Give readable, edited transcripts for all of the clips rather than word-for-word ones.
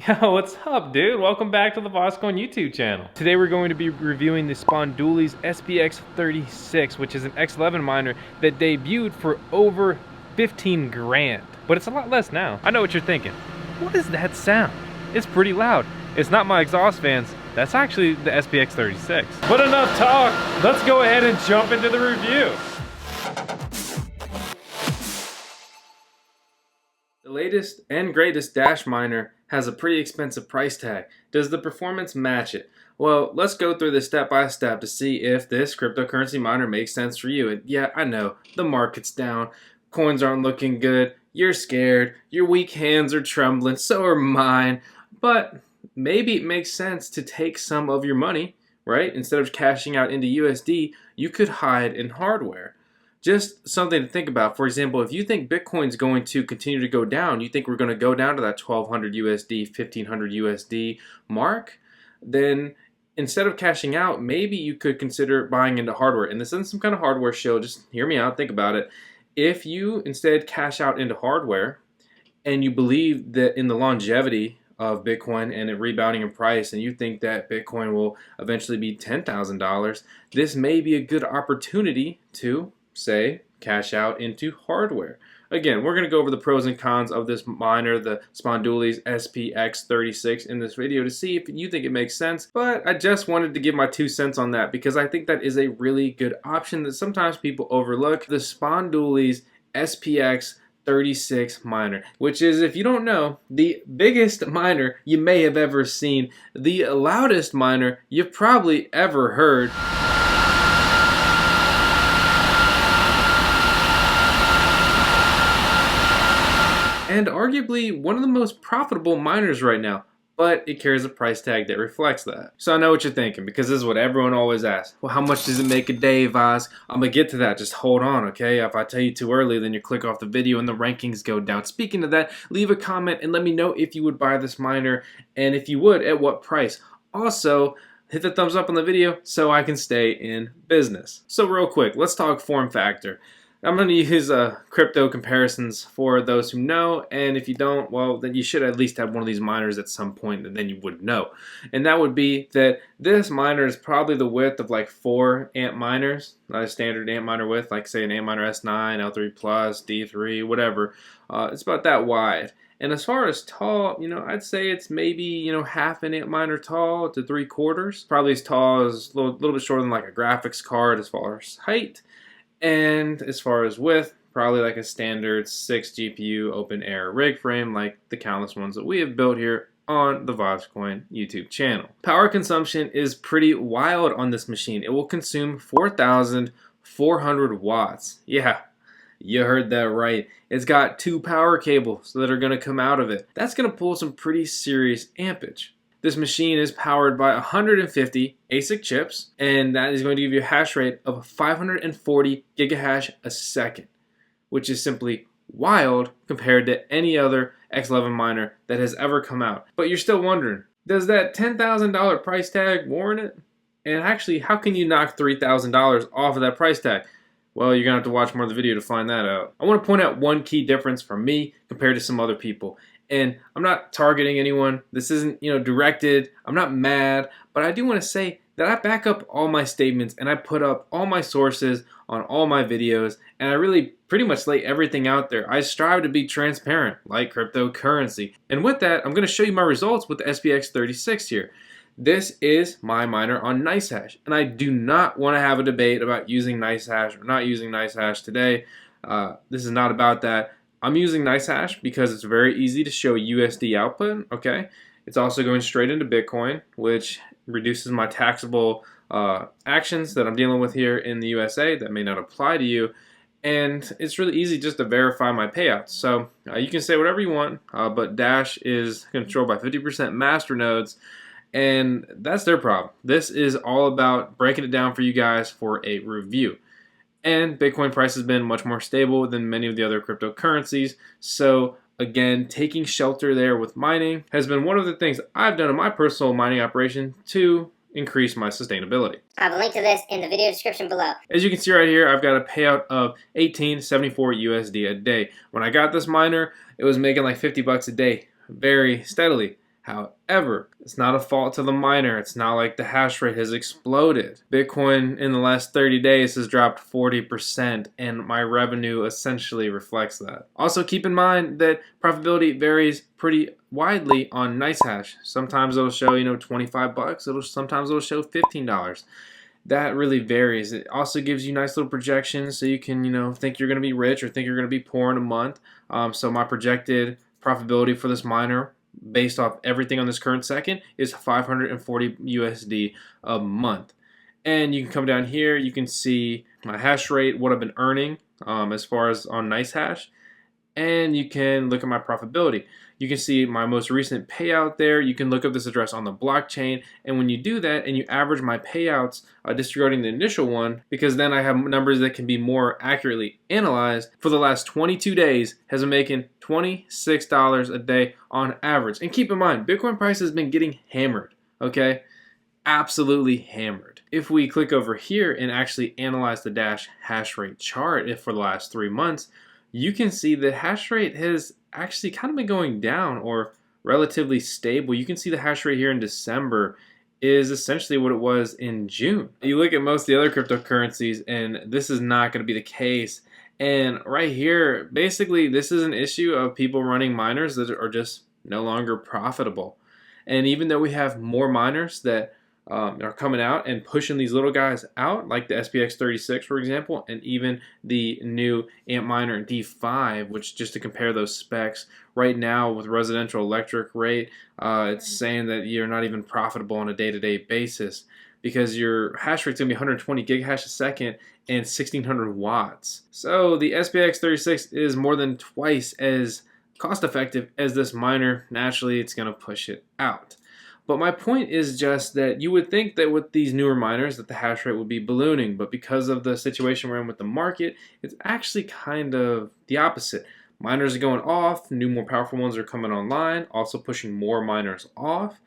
Yo, what's up, dude? Welcome back to the VoskCoin YouTube channel. Today we're going to be reviewing the Spondoolies SPx36, which is an X11 miner that debuted for over 15 grand. But it's a lot less now. I know what you're thinking. What is that sound? It's pretty loud. It's not my exhaust fans. That's actually the SPx36. But enough talk. Let's go ahead and jump into the review. The latest and greatest Dash miner has a pretty expensive price tag. Does the performance match it? Well, let's go through this step by step to see if this cryptocurrency miner makes sense for you. And yeah, I know, the market's down, coins aren't looking good, you're scared, your weak hands are trembling, so are mine, but maybe it makes sense to take some of your money, right? Instead of cashing out into USD, you could hide in hardware. Just something to think about. For example, if you think Bitcoin's going to continue to go down, you think we're going to go down to that 1200 USD, 1500 USD mark, then instead of cashing out, maybe you could consider buying into hardware. And this isn't some kind of hardware show, just hear me out, think about it. If you instead cash out into hardware and you believe that in the longevity of Bitcoin and it rebounding in price, and you think that Bitcoin will eventually be $10,000, this may be a good opportunity to say cash out into hardware. Again, we're going to go over the pros and cons of this miner, the Spondoolies SPx36, in this video to see if you think it makes sense. But I just wanted to give my 2 cents on that because I think that is a really good option that sometimes people overlook. The Spondoolies SPx36 miner, which is, if you don't know, the biggest miner you may have ever seen, the loudest miner you've probably ever heard. And arguably one of the most profitable miners right now, but it carries a price tag that reflects that. So I know what you're thinking, because this is what everyone always asks. Well, how much does it make a day, Vosk? I'm gonna get to that, just hold on, okay? If I tell you too early, then you click off the video and the rankings go down. Speaking of that, leave a comment and let me know if you would buy this miner, and if you would, at what price. Also, hit the thumbs up on the video so I can stay in business. So real quick, let's talk form factor. I'm going to use crypto comparisons for those who know, and if you don't, well, then you should at least have one of these miners at some point, and then you would know. And that would be that this miner is probably the width of like 4 Antminers, not a standard Antminer width, like say an Antminer S9, L3+, D3, whatever. It's about that wide. And as far as tall, I'd say it's maybe, half an Antminer tall to 3/4. Probably as tall as a little bit shorter than like a graphics card as far as height. And as far as width, probably like a standard 6 GPU open air rig frame like the countless ones that we have built here on the VoskCoin YouTube channel. Power consumption is pretty wild on this machine. It will consume 4,400 watts. Yeah, you heard that right. It's got 2 power cables that are going to come out of it. That's going to pull some pretty serious ampage. This machine is powered by 150 ASIC chips, and that is going to give you a hash rate of 540 gigahash a second, which is simply wild compared to any other X11 miner that has ever come out. But you're still wondering, does that $10,000 price tag warrant it? And actually, how can you knock $3,000 off of that price tag? Well, you're going to have to watch more of the video to find that out. I want to point out one key difference for me compared to some other people. And I'm not targeting anyone. This isn't, directed. I'm not mad. But I do want to say that I back up all my statements and I put up all my sources on all my videos. And I really pretty much lay everything out there. I strive to be transparent, like cryptocurrency. And with that, I'm going to show you my results with the SPx36 here. This is my miner on Nicehash. And I do not want to have a debate about using Nicehash or not using Nicehash today. This is not about that. I'm using Nicehash because it's very easy to show USD output, okay? It's also going straight into Bitcoin, which reduces my taxable actions that I'm dealing with here in the USA that may not apply to you. And it's really easy just to verify my payouts. So you can say whatever you want, but Dash is controlled by 50% masternodes, and that's their problem. This is all about breaking it down for you guys for a review. And Bitcoin price has been much more stable than many of the other cryptocurrencies. So again, taking shelter there with mining has been one of the things I've done in my personal mining operation to increase my sustainability. I have a link to this in the video description below. As you can see right here, I've got a payout of 1874 USD a day. When I got this miner, it was making like 50 bucks a day, very steadily. However, it's not a fault to the miner. It's not like the hash rate has exploded. Bitcoin in the last 30 days has dropped 40%, and my revenue essentially reflects that. Also, keep in mind that profitability varies pretty widely on Nicehash. Sometimes it'll show, 25 bucks. Sometimes it'll show $15. That really varies. It also gives you nice little projections, so you can, think you're going to be rich or think you're going to be poor in a month. So my projected profitability for this miner, based off everything on this current second, is 540 USD a month. And you can come down here, you can see my hash rate, what I've been earning as far as on Nicehash, and you can look at my profitability. You can see my most recent payout there. You can look up this address on the blockchain, and when you do that and you average my payouts, disregarding the initial one, because then I have numbers that can be more accurately analyzed, for the last 22 days has been making $26 a day on average. And keep in mind, Bitcoin price has been getting hammered, okay? Absolutely hammered. If we click over here and actually analyze the Dash hash rate chart for the last 3 months, you can see the hash rate has actually kind of been going down or relatively stable. You can see the hash rate here in December is essentially what it was in June. You look at most of the other cryptocurrencies and this is not going to be the case. And right here, basically this is an issue of people running miners that are just no longer profitable. And even though we have more miners that are coming out and pushing these little guys out, like the SPx36, for example, and even the new Antminer D5, which, just to compare those specs, right now with residential electric rate, it's saying that you're not even profitable on a day-to-day basis because your hash rate's going to be 120 gigahash a second and 1600 watts. So the SPx36 is more than twice as cost-effective as this miner. Naturally, it's going to push it out. But my point is just that you would think that with these newer miners that the hash rate would be ballooning, but because of the situation we're in with the market, it's actually kind of the opposite. Miners are going off, new more powerful ones are coming online, also pushing more miners off,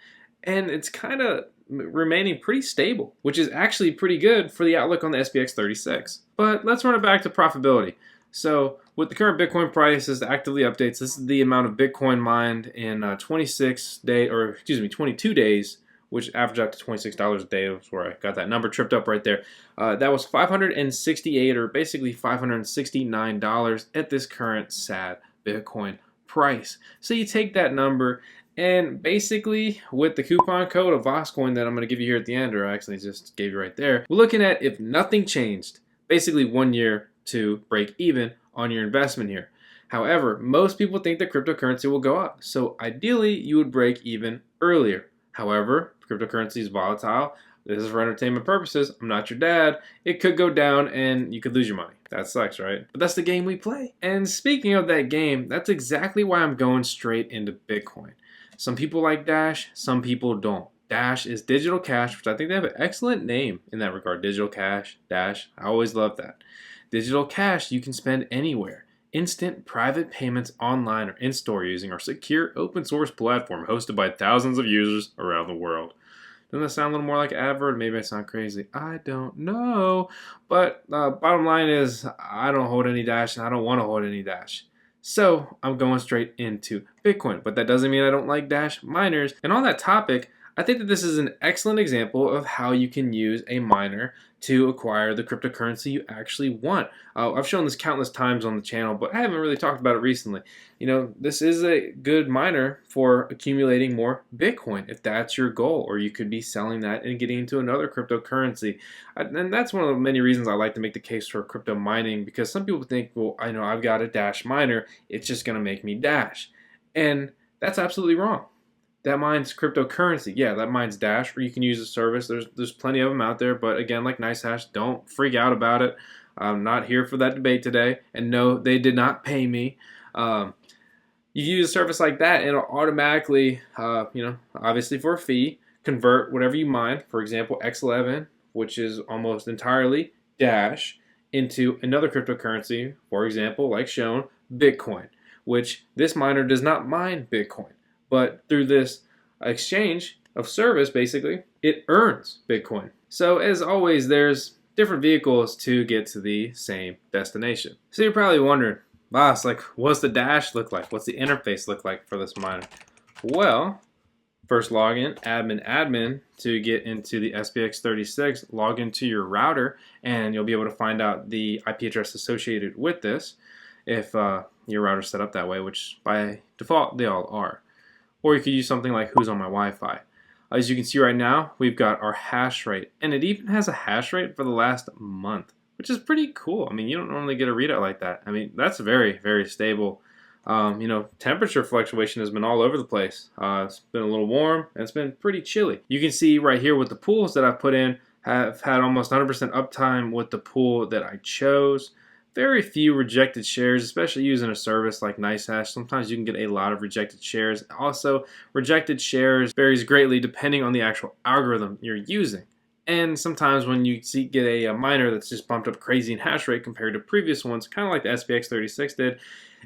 and it's kind of remaining pretty stable, which is actually pretty good for the outlook on the SPx36. But let's run it back to profitability. So with the current Bitcoin price as it actively updates, this is the amount of Bitcoin mined in 22 days, which averaged out to $26 a day. That's where I got that number tripped up right there. That was $568, or basically $569 at this current sad Bitcoin price. So you take that number, and basically with the coupon code of VoskCoin that I'm going to give you here at the end, or I actually just gave you right there, we're looking at, if nothing changed, basically 1 year to break even on your investment here. However, most people think that cryptocurrency will go up, so ideally you would break even earlier. However, cryptocurrency is volatile. This is for entertainment purposes. I'm not your dad. It could go down and you could lose your money. That sucks, right? But that's the game we play. And speaking of that game, that's exactly why I'm going straight into Bitcoin. Some people like Dash, some people don't. Dash is digital cash, which I think they have an excellent name in that regard. Digital cash, Dash. I always love that. Digital cash you can spend anywhere. Instant private payments online or in-store using our secure open source platform hosted by thousands of users around the world. Doesn't that sound a little more like an advert? Maybe I sound crazy. I don't know. But bottom line is, I don't hold any Dash and I don't want to hold any Dash. So I'm going straight into Bitcoin. But that doesn't mean I don't like Dash miners. And on that topic, I think that this is an excellent example of how you can use a miner to acquire the cryptocurrency you actually want. I've shown this countless times on the channel, but I haven't really talked about it recently. This is a good miner for accumulating more Bitcoin if that's your goal, or you could be selling that and getting into another cryptocurrency. And that's one of the many reasons I like to make the case for crypto mining, because some people think, well, I know I've got a Dash miner, it's just going to make me Dash. And that's absolutely wrong. That mines cryptocurrency. Yeah, that mines Dash, or you can use a service. There's plenty of them out there, but again, like Nicehash, don't freak out about it. I'm not here for that debate today, and no, they did not pay me. You use a service like that, and it'll automatically, obviously for a fee, convert whatever you mine, for example, X11, which is almost entirely Dash, into another cryptocurrency, for example, like shown, Bitcoin, which this miner does not mine Bitcoin. But through this exchange of service, basically, it earns Bitcoin. So as always, there's different vehicles to get to the same destination. So you're probably wondering, Vos, what's the Dash look like? What's the interface look like for this miner? Well, First log in, admin to get into the SPx36, log into your router, and you'll be able to find out the IP address associated with this if your router's set up that way, which by default they all are. Or you could use something like who's on my Wi-Fi. As you can see right now, we've got our hash rate, and it even has a hash rate for the last month, which is pretty cool. I mean, you don't normally get a readout like that. I mean, that's very, very stable. You know, temperature fluctuation has been all over the place. It's been a little warm, and it's been pretty chilly. You can see right here with the pools that I've put in, have had almost 100% uptime with the pool that I chose. Very few rejected shares, especially using a service like Nicehash. Sometimes you can get a lot of rejected shares. Also, rejected shares varies greatly depending on the actual algorithm you're using. And sometimes when you get a miner that's just bumped up crazy in hash rate compared to previous ones, kind of like the SPx36 did,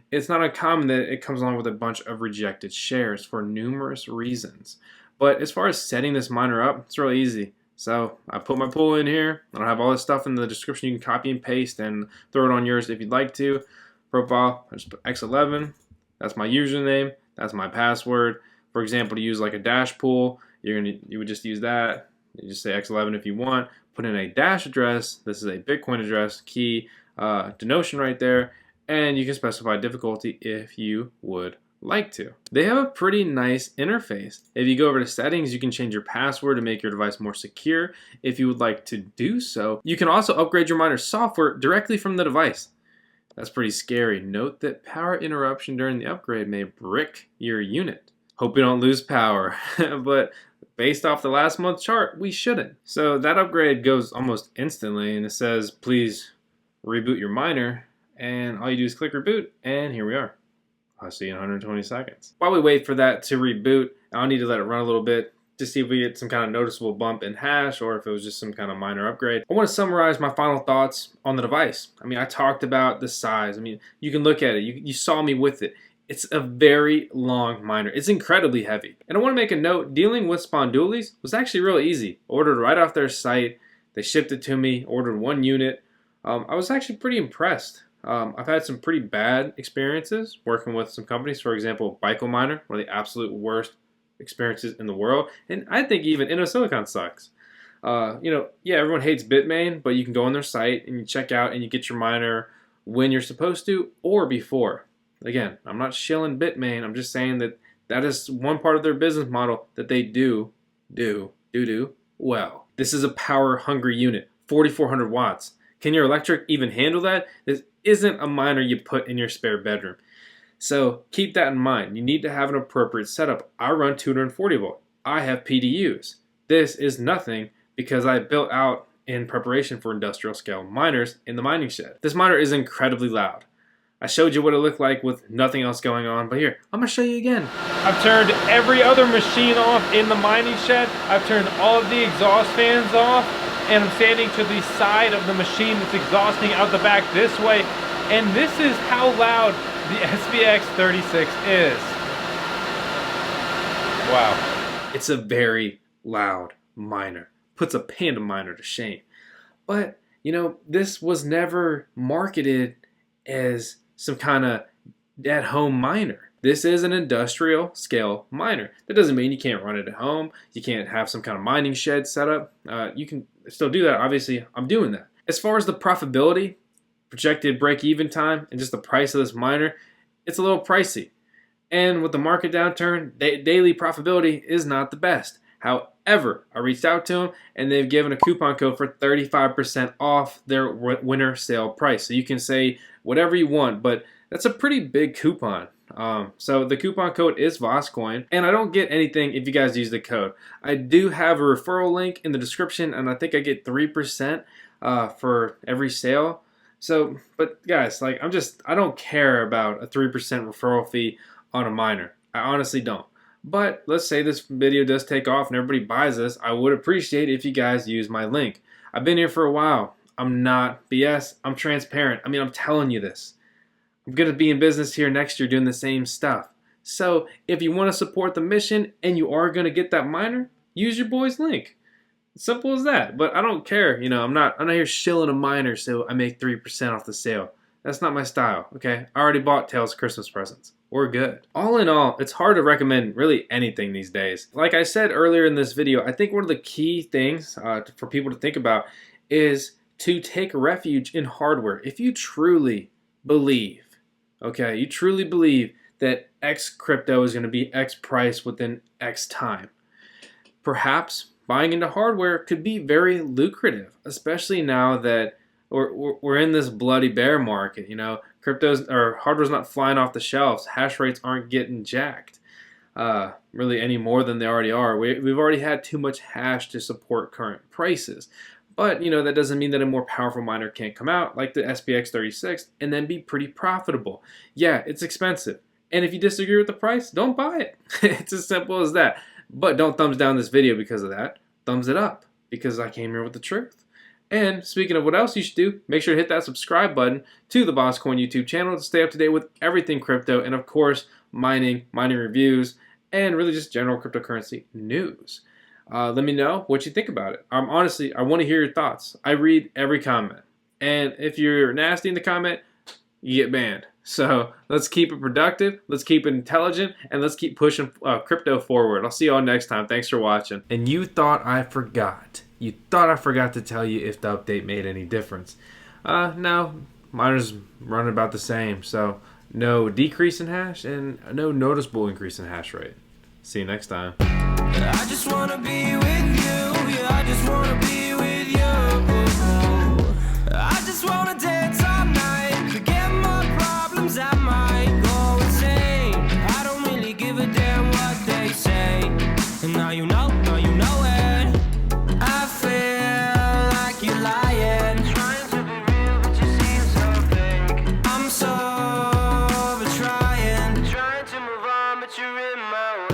it's not uncommon that it comes along with a bunch of rejected shares for numerous reasons. But as far as setting this miner up, it's really easy. So I put my pool in here. I'll have all this stuff in the description. You can copy and paste and throw it on yours if you'd like to. Profile, I just put X11. That's my username. That's my password. For example, to use like a Dash pool, you would just use that. You just say X11 if you want. Put in a Dash address. This is a Bitcoin address, key, denotion right there. And you can specify difficulty if you would like to. They have a pretty nice interface. If you go over to settings, you can change your password to make your device more secure if you would like to do so. You can also upgrade your miner software directly from the device. That's pretty scary. Note that power interruption during the upgrade may brick your unit. Hope we don't lose power, but based off the last month chart, we shouldn't. So that upgrade goes almost instantly, and it says, please reboot your miner, and all you do is click reboot, and here we are. I'll see you in 120 seconds. While we wait for that to reboot, I'll need to let it run a little bit to see if we get some kind of noticeable bump in hash or if it was just some kind of minor upgrade. I want to summarize my final thoughts on the device. I mean, I talked about the size. I mean, you can look at it. You saw me with it. It's a very long miner. It's incredibly heavy. And I want to make a note, dealing with Spondoolies was actually really easy. Ordered right off their site. They shipped it to me, ordered 1 unit. I was actually pretty impressed. I've had some pretty bad experiences working with some companies. For example, BycoMiner, one of the absolute worst experiences in the world. And I think even InnoSilicon sucks. Yeah, everyone hates Bitmain, but you can go on their site and you check out and you get your miner when you're supposed to or before. Again, I'm not shilling Bitmain. I'm just saying that that is one part of their business model that they do well. This is a power-hungry unit, 4,400 watts. Can your electric even handle that? This isn't a miner you put in your spare bedroom. So keep that in mind. You need to have an appropriate setup. I run 240 volt. I have PDUs. This is nothing because I built out in preparation for industrial scale miners in the mining shed. This miner is incredibly loud. I showed you what it looked like with nothing else going on, but here, I'm gonna show you again. I've turned every other machine off in the mining shed. I've turned all of the exhaust fans off, and I'm standing to the side of the machine that's exhausting out the back this way, and this is how loud the SPx36 is. Wow. It's a very loud miner. Puts a Panda miner to shame. But, you know, this was never marketed as some kind of at-home miner. This is an industrial scale miner. That doesn't mean you can't run it at home. You can't have some kind of mining shed set up. You can still do that. Obviously, I'm doing that. As far as the profitability, projected break-even time, and just the price of this miner, it's a little pricey. And with the market downturn, daily profitability is not the best. However, I reached out to them, and they've given a coupon code for 35% off their winter sale price. So you can say whatever you want, but that's a pretty big coupon. So the coupon code is VoskCoin, and I don't get anything if you guys use the code. I do have a referral link in the description, and I think I get 3% for every sale. So, but guys, like I don't care about a 3% referral fee on a miner. I honestly don't. But let's say this video does take off and everybody buys this. I would appreciate if you guys use my link. I've been here for a while. I'm not BS. I'm transparent. I mean, I'm telling you this. I'm going to be in business here next year doing the same stuff. So if you want to support the mission and you are going to get that miner, use your boy's link. Simple as that. But I don't care. You know, I'm not here shilling a miner so I make 3% off the sale. That's not my style. Okay, I already bought Tails Christmas presents. or good. All in all, it's hard to recommend really anything these days. Like I said earlier in this video, I think one of the key things for people to think about is to take refuge in hardware. If you truly believe, okay, you truly believe that X crypto is going to be X price within X time, perhaps buying into hardware could be very lucrative, especially now that we're in this bloody bear market. You know, cryptos or hardware's not flying off the shelves. Hash rates aren't getting jacked really any more than they already are. We've already had too much hash to support current prices. But, you know, that doesn't mean that a more powerful miner can't come out like the SPx36 and then be pretty profitable. Yeah, it's expensive. And if you disagree with the price, don't buy it. It's as simple as that. But don't thumbs down this video because of that. Thumbs it up because I came here with the truth. And speaking of what else you should do, make sure to hit that subscribe button to the VoskCoin YouTube channel to stay up to date with everything crypto and, of course, mining reviews, and really just general cryptocurrency news. Let me know what you think about it. Honestly, I want to hear your thoughts. I read every comment. And if you're nasty in the comment, you get banned. So let's keep it productive, let's keep it intelligent, and let's keep pushing crypto forward. I'll see you all next time. Thanks for watching. And you thought I forgot. You thought I forgot to tell you if the update made any difference. No, miners run about the same. So no decrease in hash and no noticeable increase in hash rate. See you next time. I just wanna be with you. Yeah, I just wanna be with you. I just wanna